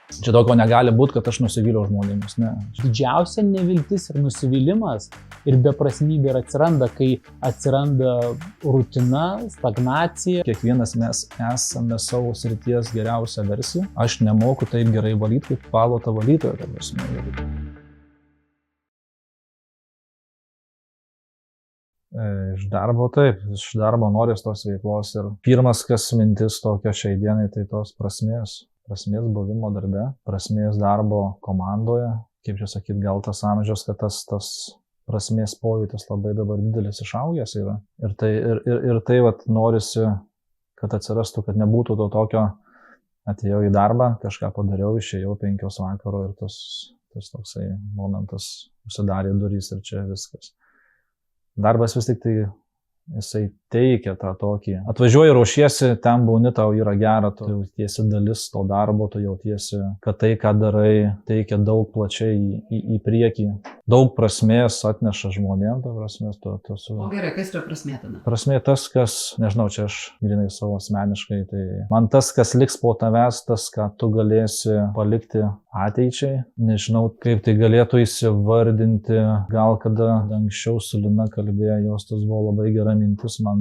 Čia daugiau negali būti, kad aš nusivyliau žmonėmis, ne. Didžiausia neviltis ir nusivylimas ir beprasmybė ir atsiranda, kai atsiranda rutina, stagnacija. Kiekvienas mes esame savo srities geriausia versija. Aš nemoku taip gerai valyti, kaip valo ta valytoja, ta prasme. Iš darbo taip, iš darbo norės tos veiklos ir pirmas, kas mintis tokia šiai dienai, tai tos prasmės buvimo darbe, prasmės darbo komandoje, kaip čia sakyt, gal tas amžius, kad tas prasmės pojūtis labai dabar didelis išaugęs yra. Ir tai vat norisi, kad atsirastų, kad nebūtų to tokio, atėjau į darbą, kažką padariau, išėjau 5 vakaro ir tas toksai momentas užsidarė durys ir čia viskas. Darbas vis tik tai, jisai teikia tą tokį. Atvažiuoji, ruošiesi, ten būni, tau yra gera, tu jautiesi dalis to darbo, tu jautiesi, kad tai, ką darai, teikia daug plačiai į priekį. Daug prasmės atneša žmonėm, ta prasmės. O gerai, kas yra prasmė tada? Prasmė tas, kas, nežinau, čia aš grinai savo asmeniškai, tai man tas, kas liks po tavęs, tas, ką tu galėsi palikti ateičiai. Nežinau, kaip tai galėtų įsivardinti, gal kada anksčiau su Lina kalbėjo, jos tas buvo labai gera mintis, man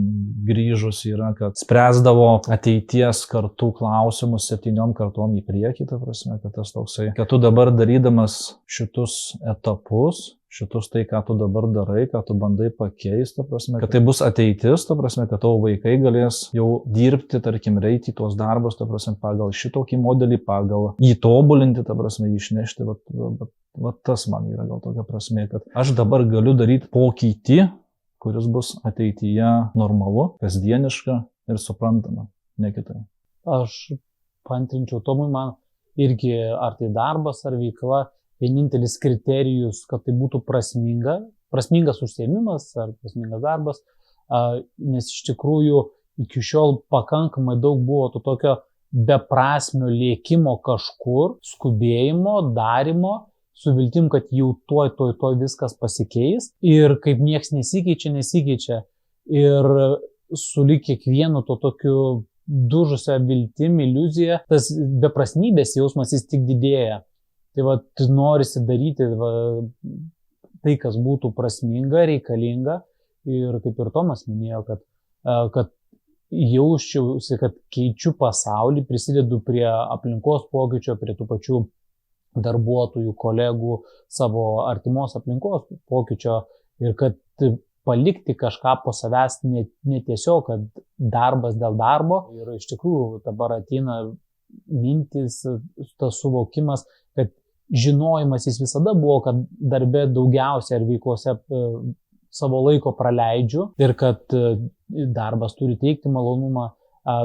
grįžus yra, kad spręsdavo ateities kartų klausimus 7 kartom į priekį, ta prasme, kad tas toksai, kad tu dabar darydamas šitus etapus, šitus tai, ką tu dabar darai, ką tu bandai pakeisti, ta prasme, kad tai bus ateitis, ta prasme, kad tavo vaikai galės jau dirbti, tarkim, reiti tuos darbus, ta prasme, pagal šitokį modelį, pagal jį tobulinti, ta prasme, jį išnešti, vat tas man yra gal tokia prasme, kad aš dabar galiu daryti pokytį, kuris bus ateityje normalu, kasdieniška ir suprantama, ne kitai. Aš paantrinčiau Tomui, man irgi ar tai darbas, ar veikla, vienintelis kriterijus, kad tai būtų prasmingas užsiėmimas ar prasmingas darbas, nes iš tikrųjų iki šiol pakankamai daug buvo to tokio beprasmio lėkimo kažkur, skubėjimo, darimo, su viltim, kad jau tuoj viskas pasikeis ir kaip nieks nesikeičia ir sulig kiekvienu to tokiu dužusią viltim, iliuziją, tas beprasmybės jausmas jis tik didėja. Tai va, norisi daryti tai, kas būtų prasminga, reikalinga ir kaip ir Tomas minėjo, kad jausčiausi, kad keičiu pasaulį, prisidedu prie aplinkos pokyčio, prie tų pačių darbuotojų, kolegų, savo artimos aplinkos pokyčio ir kad palikti kažką po savęs ne tiesiog, kad darbas dėl darbo. Ir iš tikrųjų dabar ateina mintis, tas suvokimas, kad žinojimas jis visada buvo, kad darbe daugiausia ar veiklose savo laiko praleidžiu ir kad darbas turi teikti malonumą.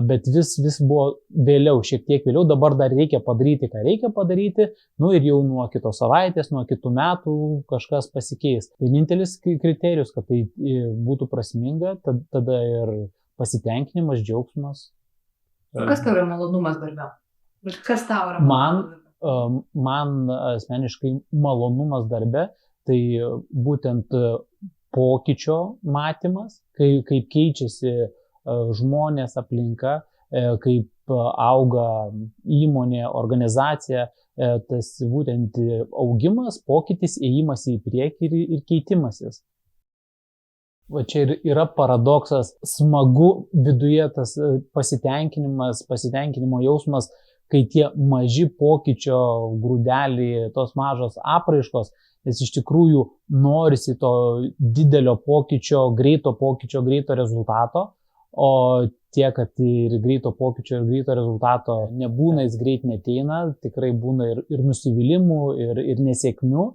Bet vis buvo vėliau, šiek tiek vėliau, dabar dar reikia padaryti, ką reikia padaryti, ir jau nuo kitos savaitės, nuo kitų metų kažkas pasikeis. Vienintelis kriterijus, kad tai būtų prasminga, tada ir pasitenkinimas, džiaugsmas. Kas tau yra malonumas darbe? Kas tau yra malonumas? Man asmeniškai malonumas darbe, tai būtent pokyčio matymas, kaip keičiasi žmonės, aplinka, kaip auga įmonė, organizacija, tas būtent augimas, pokytis, ėjimas į priekį ir keitimasis. Va čia ir yra paradoksas, smagu viduje tas pasitenkinimo jausmas, kai tie maži pokyčio grūdeliai, tos mažos apraiškos, nes iš tikrųjų norisi to didelio pokyčio, greito rezultato, o tiek, kad ir greito pokyčio, ir greito rezultato nebūna, jis greit neteina, tikrai būna ir nusivylimų, ir nesėkmių,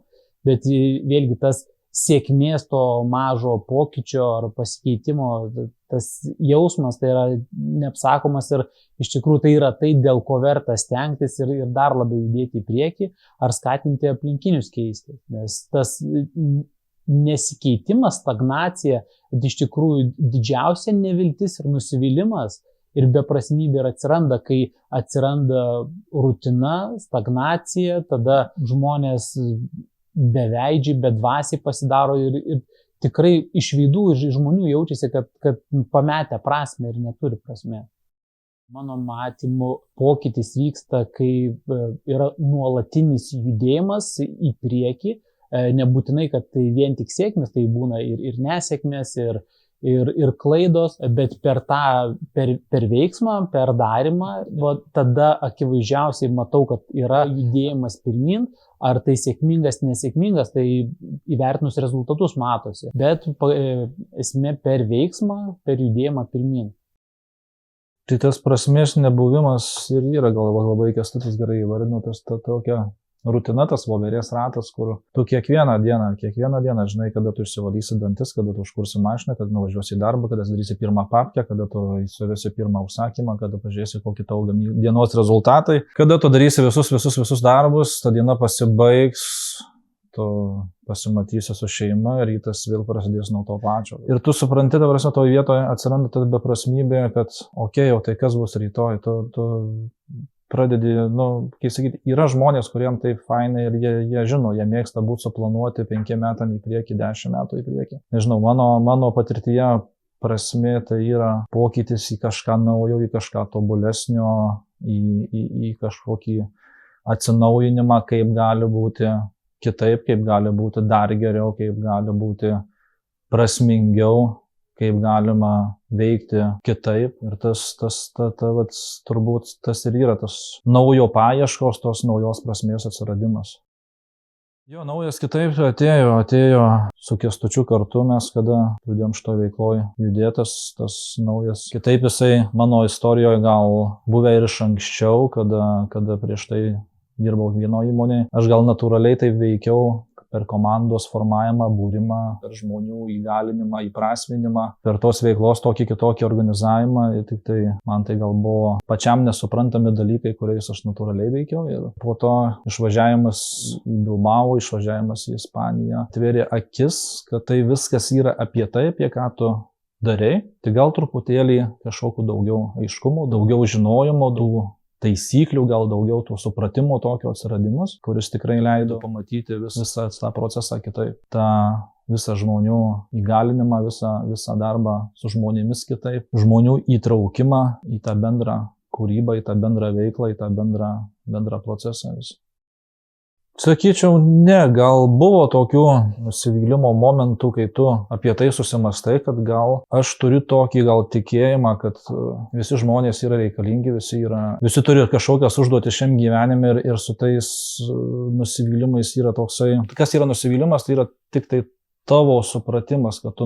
bet vėlgi tas sėkmės to mažo pokyčio ar pasikeitimo, tas jausmas tai yra neapsakomas ir iš tikrųjų tai yra tai, dėl ko verta stengtis ir dar labiau judėti į priekį ar skatinti aplinkinius keisti, nes tas nesikeitimas, stagnacija, iš tikrųjų didžiausia neviltis ir nusivylimas ir beprasmybė ir atsiranda, kai atsiranda rutina, stagnacija, tada žmonės beveidžiai, bedvasiai pasidaro ir tikrai iš veidų, iš žmonių jaučiasi, kad pametę prasmę ir neturi prasmės. Mano matymu, pokytis vyksta, kai yra nuolatinis judėjimas į priekį. Nebūtinai, kad tai vien tik sėkmės, tai būna ir nesėkmės, ir klaidos, bet per veiksmą, per darymą, tada akivaizdžiausiai matau, kad yra judėjimas pirmin, ar tai sėkmingas, nesėkmingas, tai įvertinus rezultatus matosi, bet esmė per veiksmą, per judėjimą pirmin. Tai tas prasmės nebuvimas ir yra galbūt labai Kęstutis gerai įvardino, tas tokia rutina, tas voverės ratas, kur tu kiekvieną dieną žinai, kada tu išsivalysi dantis, kada tu užkursi mašiną, kada nuvažiuosi į darbą, kada darysi pirmą papkę, kada tu įsivesi pirmą užsakymą, kada pažiūrėsi, kokį tau dienos rezultatai, kada tu darysi visus darbus, ta diena pasibaigs, tu pasimatysi su šeima ir rytas vėl prasidės nuo to pačio. Ir tu supranti, dabar toje vietoje atsiranda ta beprasmybė, kad okei, o tai kas bus rytoj, tu pradedi, kaip sakyti, yra žmonės, kuriem tai fainai ir jie žino, jie mėgsta būti suplanuoti 5 metam į priekį, 10 metų į priekį. Nežinau, mano patirtyje prasmė tai yra pokytis į kažką naujo, į kažką tobulesnio, į kažkokį atsinaujinimą, kaip gali būti kitaip, kaip gali būti dar geriau, kaip gali būti prasmingiau, kaip galima veikti kitaip. Ir turbūt tas ir yra tas naujo paieškos, tos naujos prasmės atsiradimas. Jo, naujas kitaip atėjo su Kęstučiu kartu, mes kada pradėjom šito veikloje judėtas, tas naujas kitaip jisai mano istorijoje gal buvę ir iš anksčiau, kada prieš tai dirbau vienoje įmonėje. Aš gal natūraliai taip veikiau per komandos formavimą, būrimą, per žmonių įgalinimą, įprasminimą, per tos veiklos tokį kitokį organizavimą. Ir tik tai man tai gal buvo pačiam nesuprantami dalykai, kuriais aš natūraliai veikiau. Ir po to išvažiavimas į Bilbao, išvažiavimas į Ispaniją atvėrė akis, kad tai viskas yra apie tai, apie ką tu darai. Tai gal truputėlį kažkokiu daugiau aiškumo, daugiau žinojimo, taisyklių, gal daugiau to supratimo tokio atsiradimas, kuris tikrai leido pamatyti visą tą procesą kitaip. Ta visą žmonių įgalinimą, visą darbą su žmonėmis kitaip, žmonių įtraukimą į tą bendrą kūrybą, į tą bendrą veiklą, į tą bendrą procesą. Sakyčiau, ne, gal buvo tokių nusivylimo momentų, kai tu apie tai susimastai, kad gal aš turiu tokį gal tikėjimą, kad visi žmonės yra reikalingi, visi turi kažkokias užduotis šiam gyvenime ir su tais nusivylimais yra toksai. Kas yra nusivylimas, tai yra tik tai tavo supratimas, kad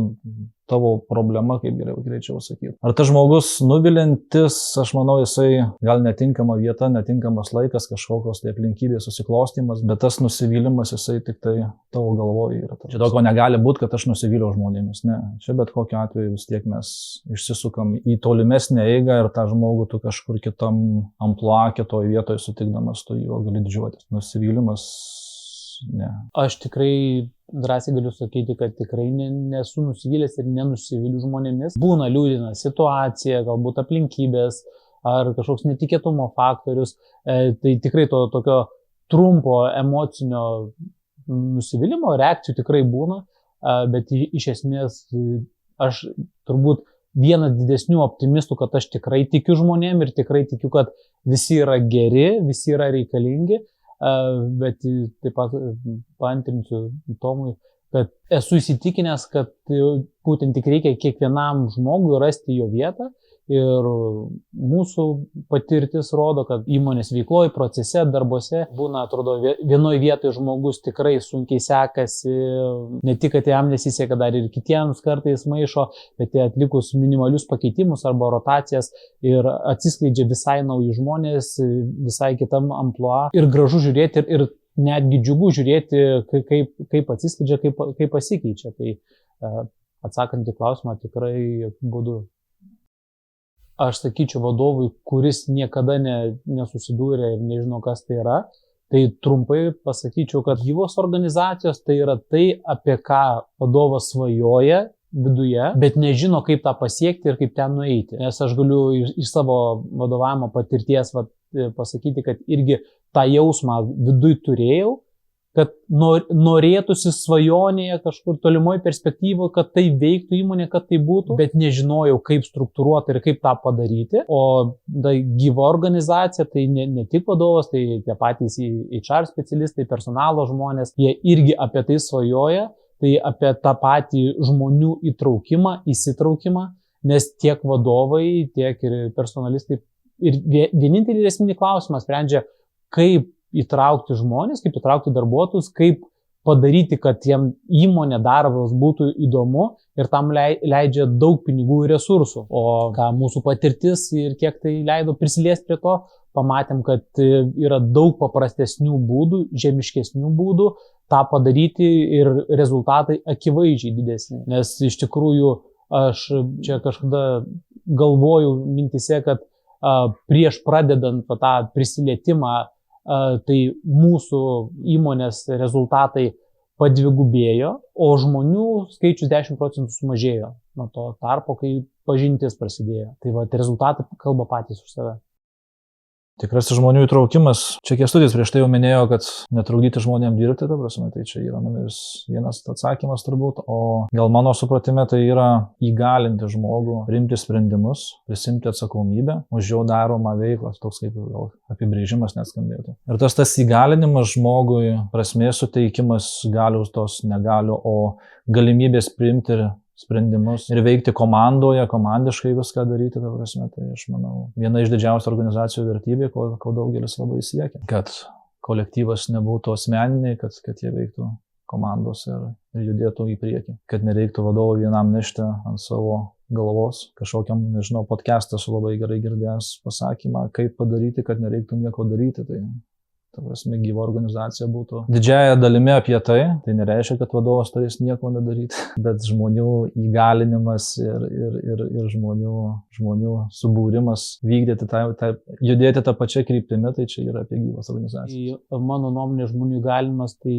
tavo problema, kaip greičiau sakyti. Ar tas žmogus nuvilintis, aš manau, jisai gal netinkama vieta, netinkamas laikas, kažkokios tai aplinkybės susiklostymas, bet tas nusivylimas, jisai tik tai tavo galvoje yra. Čia daug ko negali būti, kad aš nusivyliau žmonėmis. Ne, čia bet kokiu atveju vis tiek mes išsisukam į tolimesnę eigą ir tą žmogų tu kažkur kitam amplua, kitoje vietoje sutikdamas, tu juo gali didžiuotis. Nusivylimas, ne. Aš tikrai drąsiai galiu sakyti, kad tikrai nesu nusivylęs ir nenusivyliu žmonėmis. Būna liūdina situacija, galbūt aplinkybės ar kažkoks netikėtumo faktorius. Tai tikrai to tokio trumpo emocinio nusivylimo reakcijų tikrai būna, bet iš esmės aš turbūt vienas didesnių optimistų, kad aš tikrai tikiu žmonėm ir tikrai tikiu, kad visi yra geri, visi yra reikalingi. Bet taip pat paantrinsiu Tomui, kad esu įsitikinęs, kad būtent tik reikia kiekvienam žmogui rasti jo vietą ir mūsų patirtis rodo, kad įmonės veikloje, procese, darbuose būna, atrodo, vienoje vietoje žmogus tikrai sunkiai sekasi, ne tik, kad jam nesiseka, dar ir kitiems kartais maišo, bet atlikus minimalius pakeitimus arba rotacijas ir atsiskleidžia visai nauji žmonės, visai kitam amplua ir gražu žiūrėti ir netgi džiugu žiūrėti, kaip atsiskleidžia, kaip pasikeičia. Tai atsakant į klausimą, tikrai būdu. Aš sakyčiau vadovui, kuris niekada nesusidūrė ir nežino, kas tai yra, tai trumpai pasakyčiau, kad gyvos organizacijos tai yra tai, apie ką vadovas svajoja viduje, bet nežino, kaip tą pasiekti ir kaip ten nueiti. Nes aš galiu iš savo vadovavimo patirties pasakyti, kad irgi tą jausmą viduj turėjau, kad norėtųsi svajonėje kažkur tolimoje perspektyvoje, kad tai veiktų įmonė, kad tai būtų, bet nežinojau, kaip struktūruoti ir kaip tą padaryti. O gyva organizacija, tai ne tik vadovas, tai tie patys HR specialistai, personalo žmonės, jie irgi apie tai svajoja, tai apie tą patį žmonių įtraukimą, įsitraukimą, nes tiek vadovai, tiek ir personalistai ir vienintelį esminį klausimą sprendžia, kaip įtraukti žmonės, kaip įtraukti darbuotojus, kaip padaryti, kad jiem įmonė darbas būtų įdomu ir tam leidžia daug pinigų ir resursų. O ką mūsų patirtis ir kiek tai leido prisiliesti prie to, pamatėm, kad yra daug paprastesnių būdų, žemiškesnių būdų tą padaryti ir rezultatai akivaizdžiai didesni. Nes iš tikrųjų aš čia kažkada galvojau mintise, kad prieš pradedant tą prisilietimą, tai mūsų įmonės rezultatai padvigubėjo, o žmonių skaičius 10% sumažėjo nuo to tarpo, kai pažintis prasidėjo. Tai rezultatai kalba patys už save. Tikrasis žmonių įtraukimas. Čia Kęstutis prieš tai jau minėjo, kad netrukdyti žmonėms dirbti, ta prasme, tai čia yra numeris vienas atsakymas turbūt, o gal mano supratime tai yra įgalinti žmogų, priimti sprendimus, prisimti atsakomybę už jo daromą veiklą, toks kaip gal apibrėžimas neskambėtų. Ir tas įgalinimas žmogui, prasmės suteikimas galios tos negalių, o galimybės priimti sprendimus ir veikti komandoje, komandiškai viską daryti, ta prasme, tai aš manau, viena iš didžiausių organizacijų vertybė, ko daugelis labai siekia, kad kolektyvas nebūtų asmeniniai, kad jie veiktų komandos ir judėtų į priekį, kad nereiktų vadovų vienam nešti ant savo galvos, kažkokiam, nežinau, podcast'ą su labai gerai girdėjęs pasakymą, kaip padaryti, kad nereiktų nieko daryti, tai ta prasme, gyva organizacija būtų didžiąją dalimi apie tai. Tai nereiškia, kad vadovas turės nieko nedaryti, bet žmonių įgalinimas ir žmonių subūrimas vykdyti judėti tą pačią kryptimį, tai čia yra apie gyvas organizacijas. Mano nuomonė, žmonių įgalinimas, tai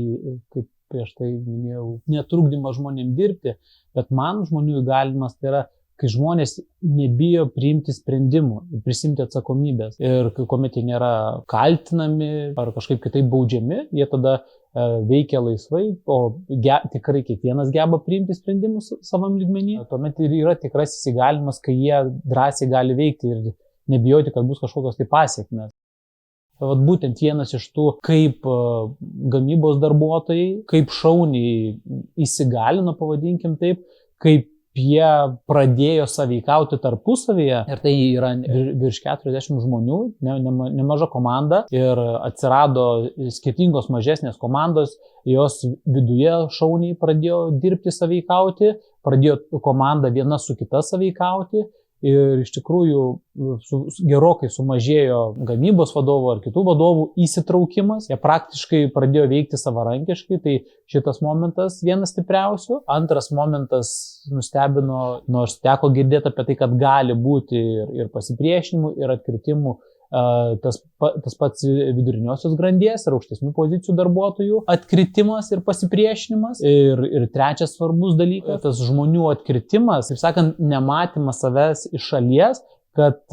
kaip prieš tai minėjau, netrukdymas žmonėms dirbti, bet man žmonių įgalinimas tai yra, kai žmonės nebijo priimti sprendimų ir prisimti atsakomybės. Ir kuomet jie nėra kaltinami ar kažkaip kitaip baudžiami, jie tada veikia laisvai, o tikrai kiekvienas geba priimti sprendimus savam lygmenį. Tuomet ir yra tikrasis įgalimas, kai jie drąsiai gali veikti ir nebijoti, kad bus kažkokios tai pasekmės. Būtent vienas iš tų, kaip gamybos darbuotojai, kaip šauniai įsigalino, pavadinkim taip, kaip jie pradėjo sąveikauti tarpusavyje ir tai yra virš 40 žmonių, nemaža komanda ir atsirado skirtingos mažesnės komandos, jos viduje šauniai pradėjo dirbti sąveikauti, pradėjo komanda viena su kita sąveikauti ir iš tikrųjų gerokai sumažėjo gamybos vadovų ar kitų vadovų įsitraukimas, jie praktiškai pradėjo veikti savarankiškai, tai šitas momentas vienas stipriausių. Antras momentas nustebino, nors teko girdėti apie tai, kad gali būti ir pasipriešinimų, ir atkritimų, tas pats viduriniosios grandies ir aukštesnių pozicijų darbuotojų atkritimas ir pasipriešinimas. Ir trečias svarbus dalykas, tas žmonių atkritimas, taip sakant, nematymas savęs iš šalies, kad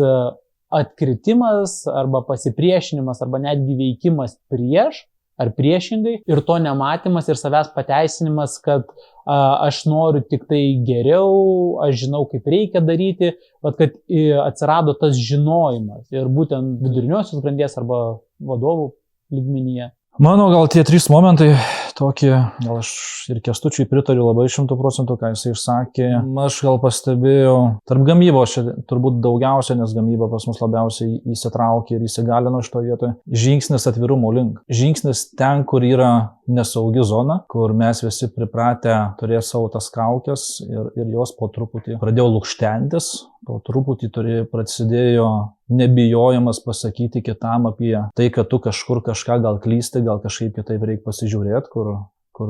atkritimas arba pasipriešinimas arba netgi veikimas prieš ar priešingai ir to nematymas ir savęs pateisinimas, kad aš noriu tik tai geriau, aš žinau, kaip reikia daryti, bet kad atsirado tas žinojimas ir būtent viduriniosios grandies arba vadovų lygmenyje. Mano gal tie trys momentai tokie, gal aš ir Kęstučiui pritariu labai 100%, ką jisai išsakė. Aš gal pastebėjau, tarp gamybos čia turbūt daugiausia, nes gamyba pas mus labiausiai įsitraukė ir įsigalino iš to vietoje. Žingsnis atvirumo link. Žingsnis ten, kur yra nesaugi zona, kur mes visi pripratę turėti savo tas kaukes ir jos po truputį pradėjo lukštentis. Po truputį prasidėjo nebijojimas pasakyti kitam apie tai, kad tu kažkur kažką gal klysti, gal kažkaip kitaip reikia pasižiūrėti, kur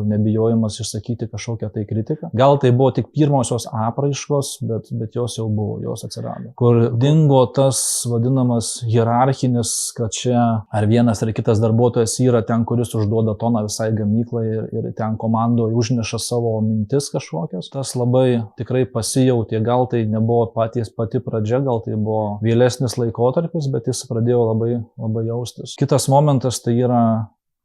nebijojimas išsakyti kažkokią tai kritiką. Gal tai buvo tik pirmosios apraiškos, bet jos jau buvo, jos atsirado. Kur dingo tas vadinamas hierarchinis, kad čia ar vienas ar kitas darbuotojas yra ten, kuris užduoda toną visai gamyklai ir ten komandoje užneša savo mintis kažkokias. Tas labai tikrai pasijautė, gal tai nebuvo pati pradžia, gal tai buvo vėlesnis laikotarpis, bet jis pradėjo labai, labai jaustis. Kitas momentas tai yra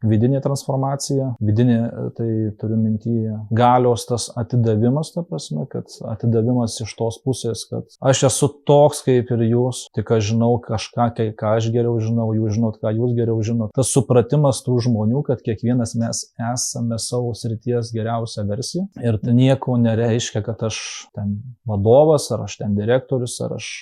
vidinė transformacija, vidinė, tai turiu mintyje, galios tas atidavimas, ta prasme, kad atidavimas iš tos pusės, kad aš esu toks kaip ir jūs, tik aš žinau kažką, ką aš geriau žinau, jūs žinot, ką jūs geriau žinot. Tas supratimas tų žmonių, kad kiekvienas mes esame savo srities geriausia versija ir tai nieko nereiškia, kad aš ten vadovas, ar aš ten direktorius, ar aš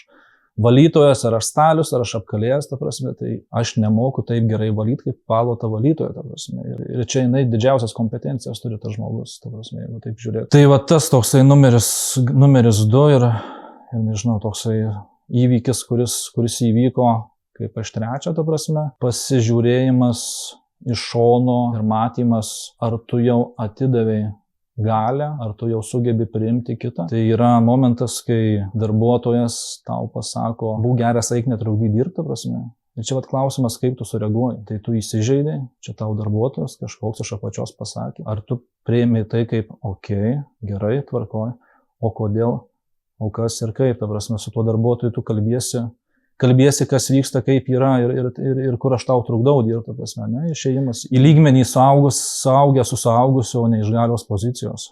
valytojas, ar aš stalius, ar aš apkalėjęs, ta prasme, tai aš nemoku taip gerai valyti, kaip valo ta valytoja, ta prasme. Ir čia jinai didžiausias kompetencijas turi tas žmogus, ta prasme, jeigu taip žiūrėti. Tai va tas toksai numeris 2 ir nežinau, toksai įvykis, kuris įvyko kaip aš 3, ta prasme, pasižiūrėjimas iš šono ir matymas, ar tu jau atidavei galę, ar tu jau sugebi priimti kitą. Tai yra momentas, kai darbuotojas tau pasako, būk geras, eik netrukdyk dirbti, ta prasme. Ir čia vat klausimas, kaip tu sureaguoji. Tai tu įsižeidai, čia tau darbuotojas kažkoks iš apačios pasakė. Ar tu priimi tai kaip, okei, gerai, tvarkoj, o kodėl, o kas ir kaip, ta prasme, su tuo darbuotoju tu kalbiesi, kas vyksta, kaip yra ir kur aš tau trukdau dirbti, ta prasme, ne, išėjimas į lygmenį suaugę su suaugusiu, o ne iš galios pozicijos.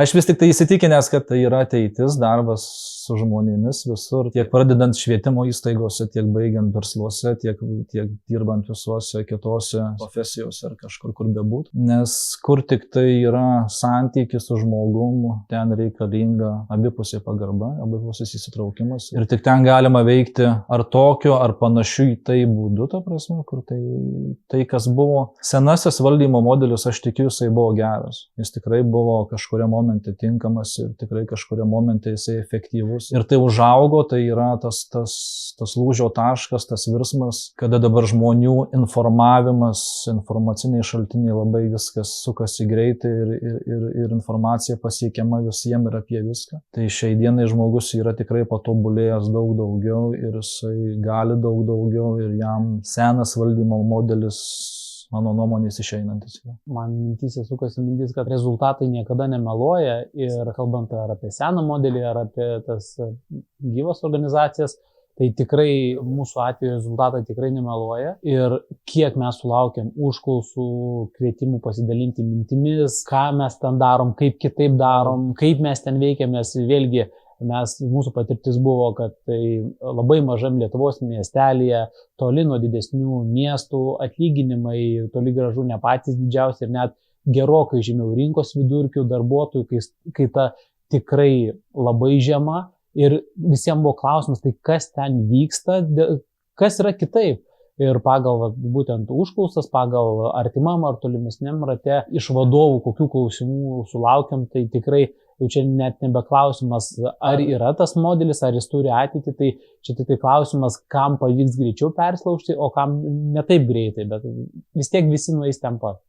Aš vis tik tai įsitikinęs, kad tai yra ateitis, darbas su žmonėmis visur, tiek pradedant švietimo įstaigose, tiek baigiant versluose, tiek dirbant visuose kitose profesijose ar kažkur, kur bebūtų. Nes kur tik tai yra santykis su žmogumu, ten reikalinga abipusė pagarba, abipusis įsitraukimas. Ir tik ten galima veikti ar tokiu, ar panašiu į tai būdu, ta prasme, kur tai kas buvo. Senasis valdymo modelis, aš tikiu, jisai buvo geras. Jis tikrai buvo kažkuriam momente tinkamas ir tikrai kažkuria momente jisai efektyvus. Ir tai užaugo, tai yra tas lūžio taškas, tas virsmas, kada dabar žmonių informavimas, informaciniai šaltiniai labai viskas sukasi greitai ir informacija pasiekiama visiems ir apie viską. Tai šiai dienai žmogus yra tikrai patobulėjęs daug daugiau ir jisai gali daug daugiau ir jam senas valdymo modelis, mano nuomonės, išeinantis. Man mintyse sukasi mintis, kad rezultatai niekada nemeluoja ir kalbant ar apie seną modelį, ar apie tas gyvas organizacijas, tai tikrai mūsų atveju rezultatai tikrai nemeluoja ir kiek mes sulaukiam užklausų, kvietimų pasidalinti mintimis, ką mes ten darom, kaip kitaip darom, kaip mes ten veikiamės, vėlgi mūsų patirtis buvo, kad tai labai mažam Lietuvos miestelėje, toli nuo didesnių miestų, atlyginimai toli gražu ne patys didžiausi ir net gerokai žemiau rinkos vidurkių, darbuotojų kaita tikrai labai žema ir visiems buvo klausimas, tai kas ten vyksta, kas yra kitaip. Ir pagal būtent užklausas, pagal artimam ar tolimesniam rate iš vadovų, kokių klausimų sulaukiam, tai tikrai jau čia net nebeklausimas, ar yra tas modelis, ar jis turi ateitį, tai čia tik tai klausimas, kam pavyks greičiau perslaužti, o kam ne taip greitai, bet vis tiek visi nueis ten pat.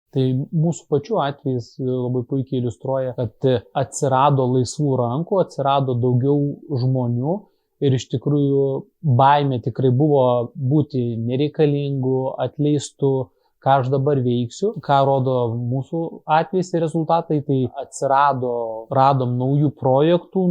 Tai mūsų pačių atvejais labai puikiai iliustruoja, kad atsirado laisvų rankų, atsirado daugiau žmonių ir iš tikrųjų baimė tikrai buvo būti nereikalingu, atleistu, ką aš dabar veiksiu, ką rodo mūsų atvejais ir rezultatai, tai radom naujų projektų,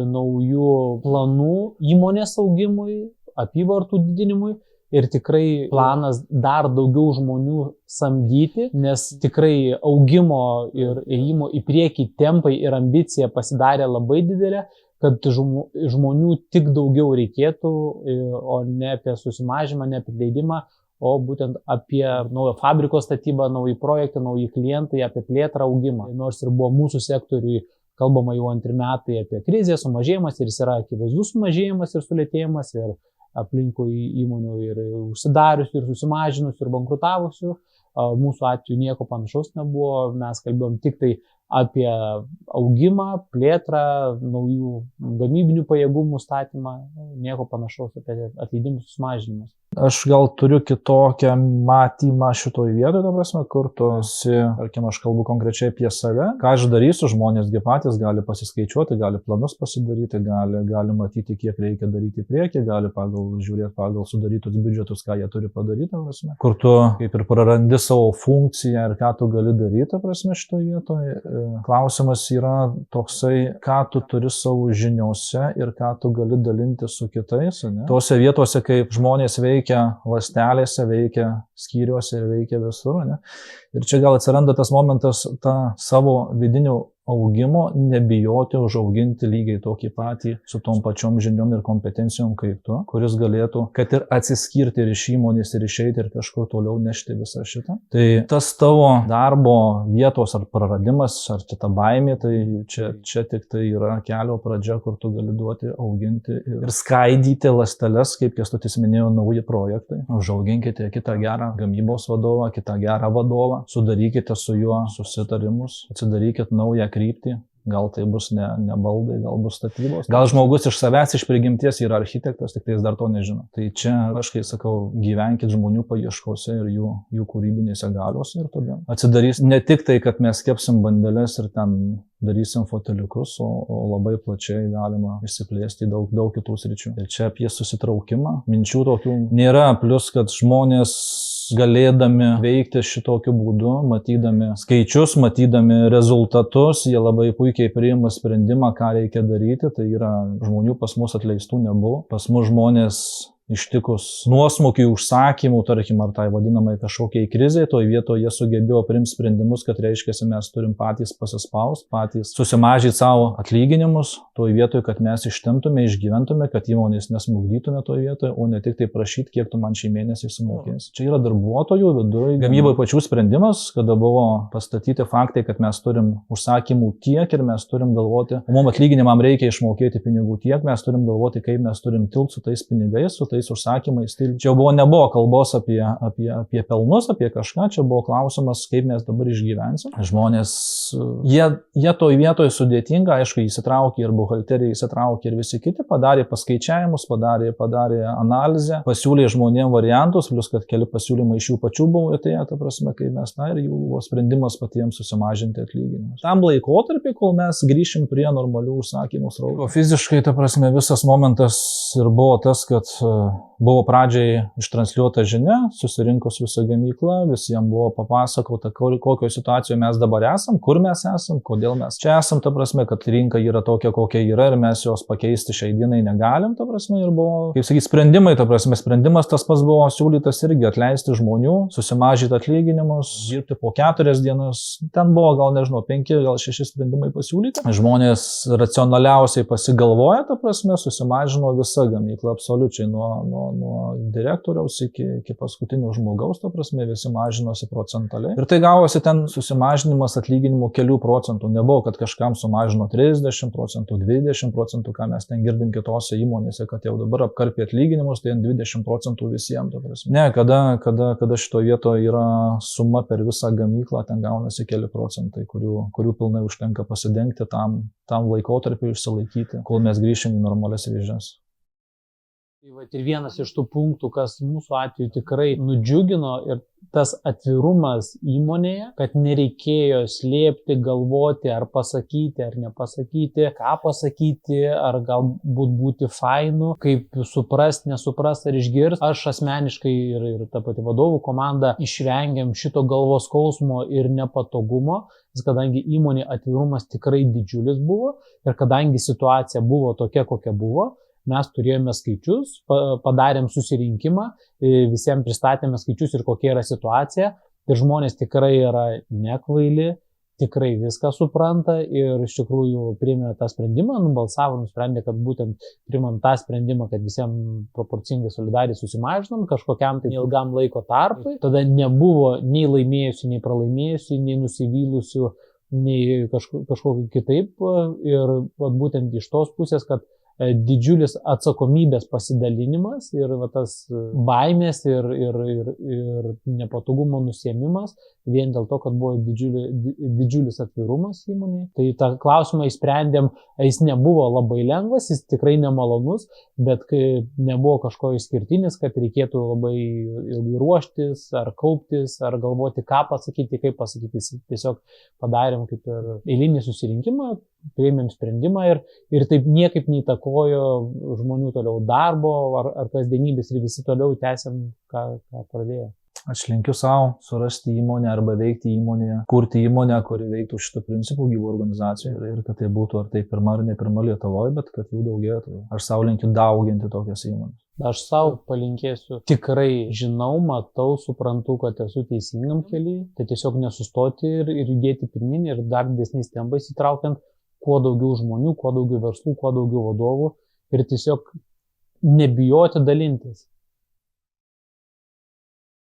naujų planų įmonės augimui, apyvartų didinimui ir tikrai planas dar daugiau žmonių samdyti, nes tikrai augimo ir ėjimo į priekį tempai ir ambicija pasidarė labai didelė, kad žmonių tik daugiau reikėtų, o ne apie susimažimą, ne apie atleidimą, o būtent apie naują fabriko statybą, naują projektą, nauji klientai, apie plėtrą, augimą. Nors ir buvo mūsų sektoriui kalbama jau 2 metai apie krizę, sumažėjimas ir jis yra akivaizdus sumažėjimas ir sulėtėjimas ir aplinkui įmonių ir užsidariusių, ir susimažinusių, ir bankrutavusių. Mūsų atveju nieko panašaus nebuvo, mes kalbėjom tik tai apie augimą, plėtrą, naujų gamybinių pajėgumų statymą, nieko panašaus apie atleidimus, sumažinimus. Aš gal turiu kitokią matymą šitoj vietoje, ta prasme, kur tu esi, tarkim, aš kalbu konkrečiai apie save. Ką aš darysiu, žmonėsgi patys gali pasiskaičiuoti, gali planus pasidaryti, gali matyti, kiek reikia daryti į priekį, gali žiūrėti pagal sudarytus biudžetus, ką jie turi padaryti, ta prasme. Kur tu kaip ir prarandi savo funkciją ir ką tu gali daryti, prasme, šitoje vietoje. Klausimas yra toksai, ką tu turi savo žiniose ir ką tu gali dalinti su kitais. Ne? Tose vietose, kaip žmonės veikia ląstelėse, veikia skyriuose ir veikia visur. Ne? Ir čia gal atsiranda tas momentas, ta savo vidinio augimo, nebijoti užauginti lygiai tokį patį su tom pačiom žiniom ir kompetencijom kaip tu, kuris galėtų, kad ir atsiskirti ir iš įmonės ir išeiti ir kažkur toliau nešti visą šitą. Tai tas tavo darbo vietos ar praradimas, ar čia ta baimė, tai čia tik tai yra kelio pradžia, kur tu gali duoti, auginti ir skaidyti ląsteles, kaip Kęstutis minėjo, nauji projektai. Užauginkite kitą gerą gamybos vadovą, kitą gerą vadovą, sudarykite su juo susitarimus, atsidarykit naują kryptį, gal tai bus ne baldai, gal bus statybos. Gal žmogus iš savęs, iš prigimties yra architektas, tik tai jis dar to nežino. Tai čia, aš kai sakau, gyvenkit žmonių paieškose ir jų kūrybinėse galiuose ir tada atsidarys ne tik tai, kad mes kepsim bandeles ir ten darysim foteliukus, o labai plačiai galima išsiplėsti daug kitų sričių. Ir čia apie susitraukimą, minčių tokių nėra, plus kad žmonės galėdami veikti šitokiu būdu, matydami skaičius, matydami rezultatus, jie labai puikiai priima sprendimą, ką reikia daryti. Tai yra, žmonių pas mus atleistų nebuvo. Pas mus žmonės ištikus nuosmukiui užsakymų, tarkim, ar tai vadinamai kažkokiai krizai, toj vietoje jie sugebėjo priimti sprendimus, kad reiškia, mes turim patys pasispaust, patys susimažyti savo atlyginimus, toj vietoje, kad mes ištemptume, išgyventume, kad įmonės nesmugdytume toj vietoje, o ne tik tai prašyti, kiek tu man šį mėnesį sumokės. Čia yra darbuotojų viduje gamybai pačių sprendimas, kada buvo pastatyti faktai, kad mes turim užsakymų tiek ir mes turim galvoti, o mums atlyginimam reikia išmokėti pinigų tiek, mes turim galvoti, kaip mes turim tilpti su tais pinigais, su tais užsakymais. Tai čia nebuvo kalbos apie pelnus, apie kažką, čia buvo klausimas, kaip mes dabar išgyvensim. Žmonės, jie toj vietoje sudėtinga, aišku, įsitraukė ir buhalteriai, įsitraukė ir visi kiti, padarė paskaičiavimus, padarė analizę, pasiūlė žmonėm variantus, plus kad keli pasiūlymai iš jų pačių buvo atėję, ta prasme, kai mes ir jų buvo sprendimas patiems susimažinti atlyginimus. Tam laikotarpį, kol mes grįšim prie normalių užsakymų srautų. Fiziškai, ta prasme, visas momentas ir buvo tas, kad buvo pradžiai ištransliuota žinia, susirinkus visą gamyklą, visiems buvo papasakota, kokio situacijoje mes dabar esam, kur mes esam, kodėl mes čia esam, ta prasme, kad rinka yra tokia, kokia yra ir mes jos pakeisti šiai dienai negalim, ta prasme, ir buvo, kaip sakyti, sprendimai, ta prasme, sprendimas tas pats buvo siūlytas irgi atleisti žmonių, susimažyti atlyginimus, dirbti po 4 dienas, ten buvo gal nežinau, 5, gal 6 sprendimai pasiūlyti. Žmonės racionaliausiai pasigalvoja, ta prasme, susimažino visą gamyklą, absoliučiai nuo direktoriaus iki paskutinio žmogaus, ta prasme, visi mažinosi procentaliai. Ir tai gavosi ten susimažinimas atlyginimų kelių procentų. Nebuvo, kad kažkam sumažino 30 procentų, 20 procentų, ką mes ten girdim kitose įmonėse, kad jau dabar apkarpė atlyginimus, tai 20 procentų visiems, ta prasme. Ne, kada šito vietoje yra suma per visą gamyklą, ten gaunasi keli procentai, kurių pilnai užtenka pasidengti tam laikotarpiu išsilaikyti, kol mes grįšim į normalias vėžes. Ir vienas iš tų punktų, kas mūsų atveju tikrai nudžiugino, ir tas atvirumas įmonėje, kad nereikėjo slėpti, galvoti, ar pasakyti, ar nepasakyti, ką pasakyti, ar galbūt būti fainu, kaip suprast, nesuprast ar išgirst. Aš asmeniškai ir ta pati vadovų komanda išvengiam šito galvos skausmo ir nepatogumo, kadangi įmonė atvirumas tikrai didžiulis buvo ir kadangi situacija buvo tokia, kokia buvo, mes turėjome skaičius, padarėm susirinkimą, visiems pristatėme skaičius ir kokia yra situacija. Ir žmonės tikrai yra nekvaili, tikrai viską supranta ir iš tikrųjų priėmė tą sprendimą, nubalsavo, nusprendė, kad būtent priimam tą sprendimą, kad visiems proporcingai solidariai susimažinom kažkokiam tai ilgam laiko tarpui. Tada nebuvo nei laimėjusių, nei pralaimėjusių, nei nusivylusių, nei kažkokiu kitaip. Ir būtent iš tos pusės, kad didžiulis atsakomybės pasidalinimas ir tas baimės ir nepatogumo nusiėmimas vien dėl to, kad buvo didžiulis atvirumas įmonėje. Tai tą klausimą išsprendėm, jis nebuvo labai lengvas, jis tikrai nemalonus, bet nebuvo kažko išskirtinis, kad reikėtų labai ilgai ruoštis, ar kauptis, ar galvoti, ką pasakyti, kaip pasakyti. Tiesiog padarėm kaip ir eilinį susirinkimą, priėmėm sprendimą ir taip niekaip neįtakojo žmonių toliau darbo ar kasdienybės ir visi toliau tęsiam, ką pradėjo. Aš linkiu savo surasti įmonę arba veikti įmonėje, kurti įmonę, kuri veiktų šitų principų gyvų organizacijų ir kad tai būtų ar tai pirma ar ne pirma Lietuvoje, bet kad jų daugėtų. Aš savo linkiu dauginti tokias įmonės. Aš savo palinkėsiu, tikrai žinau, matau, suprantu, kad esu teisingam kelyje, tai tiesiog nesustoti ir judėti pirmin ir dar didesniais tempais įtraukiant kuo daugiau žmonių, kuo daugiau verslų, kuo daugiau vadovų ir tiesiog nebijoti dalintis.